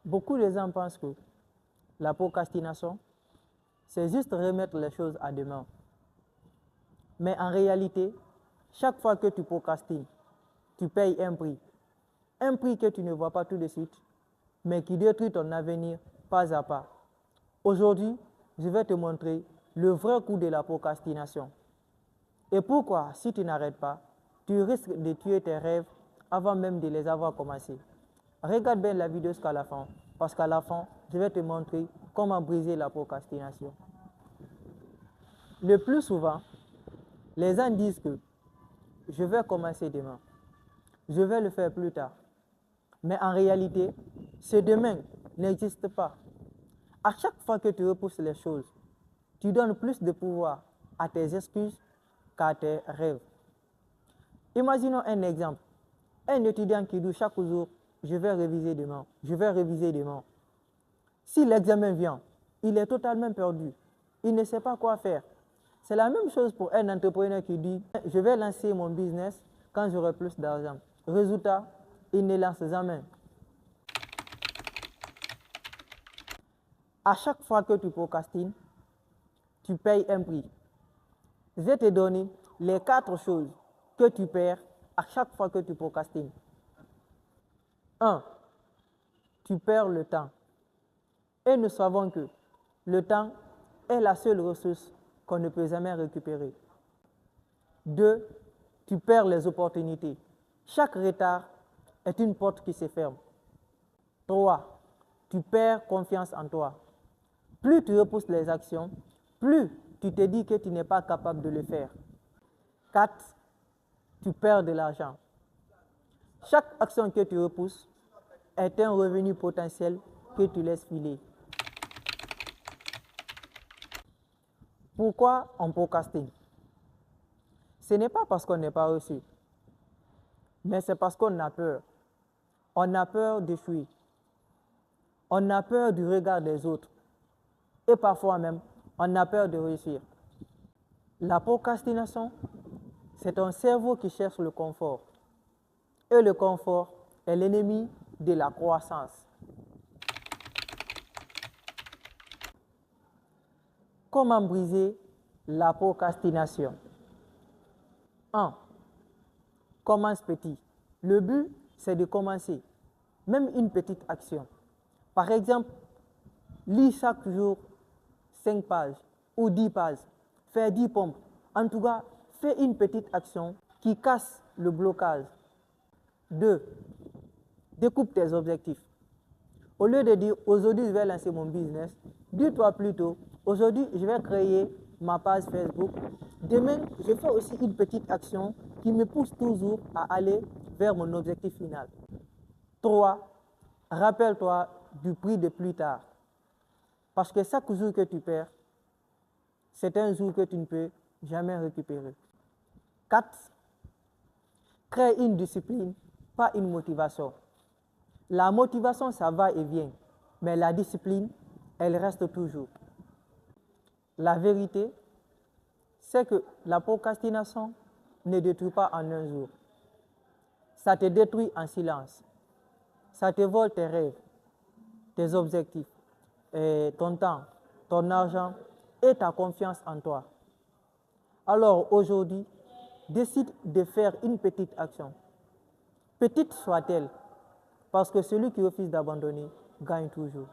Beaucoup de gens pensent que la procrastination, c'est juste remettre les choses à demain. Mais en réalité, chaque fois que tu procrastines, tu payes un prix. Un prix que tu ne vois pas tout de suite, mais qui détruit ton avenir pas à pas. Aujourd'hui, je vais te montrer le vrai coût de la procrastination. Et pourquoi, si tu n'arrêtes pas, tu risques de tuer tes rêves avant même de les avoir commencés. Regarde bien la vidéo jusqu'à la fin, parce qu'à la fin, je vais te montrer comment briser la procrastination. Le plus souvent, les gens disent que je vais commencer demain, je vais le faire plus tard. Mais en réalité, ce demain n'existe pas. À chaque fois que tu repousses les choses, tu donnes plus de pouvoir à tes excuses qu'à tes rêves. Imaginons un exemple. Un étudiant qui dit chaque jour, je vais réviser demain, je vais réviser demain. Si l'examen vient, il est totalement perdu. Il ne sait pas quoi faire. C'est la même chose pour un entrepreneur qui dit, je vais lancer mon business quand j'aurai plus d'argent. Résultat, il ne lance jamais. À chaque fois que tu procrastines, tu payes un prix. Je vais te donner les 4 choses que tu perds à chaque fois que tu procrastines. 1. Tu perds le temps. Et nous savons que le temps est la seule ressource qu'on ne peut jamais récupérer. 2. Tu perds les opportunités. Chaque retard est une porte qui se ferme. 3. Tu perds confiance en toi. Plus tu repousses les actions, plus tu te dis que tu n'es pas capable de le faire. 4. Tu perds de l'argent. Chaque action que tu repousses est un revenu potentiel que tu laisses filer. Pourquoi on procrastine? Ce n'est pas parce qu'on n'est pas reçu, mais c'est parce qu'on a peur. On a peur d'échouer. On a peur du regard des autres. Et parfois même, on a peur de réussir. La procrastination, c'est un cerveau qui cherche le confort. Et le confort est l'ennemi de la croissance. Comment briser la procrastination? 1. Commence petit. Le but, c'est de commencer, même une petite action. Par exemple, lis chaque jour 5 pages ou 10 pages. Fais 10 pompes. En tout cas, fais une petite action qui casse le blocage. 2. Découpe tes objectifs. Au lieu de dire aujourd'hui je vais lancer mon business, dis-toi plutôt aujourd'hui je vais créer ma page Facebook. Demain, je fais aussi une petite action qui me pousse toujours à aller vers mon objectif final. 3. Rappelle-toi du prix de plus tard. Parce que chaque jour que tu perds, c'est un jour que tu ne peux jamais récupérer. 4. Crée une discipline, pas une motivation. La motivation, ça va et vient, mais la discipline, elle reste toujours. La vérité, c'est que la procrastination ne détruit pas en un jour. Ça te détruit en silence. Ça te vole tes rêves, tes objectifs, ton temps, ton argent et ta confiance en toi. Alors aujourd'hui, décide de faire une petite action. Petite soit-elle, parce que celui qui refuse d'abandonner gagne toujours.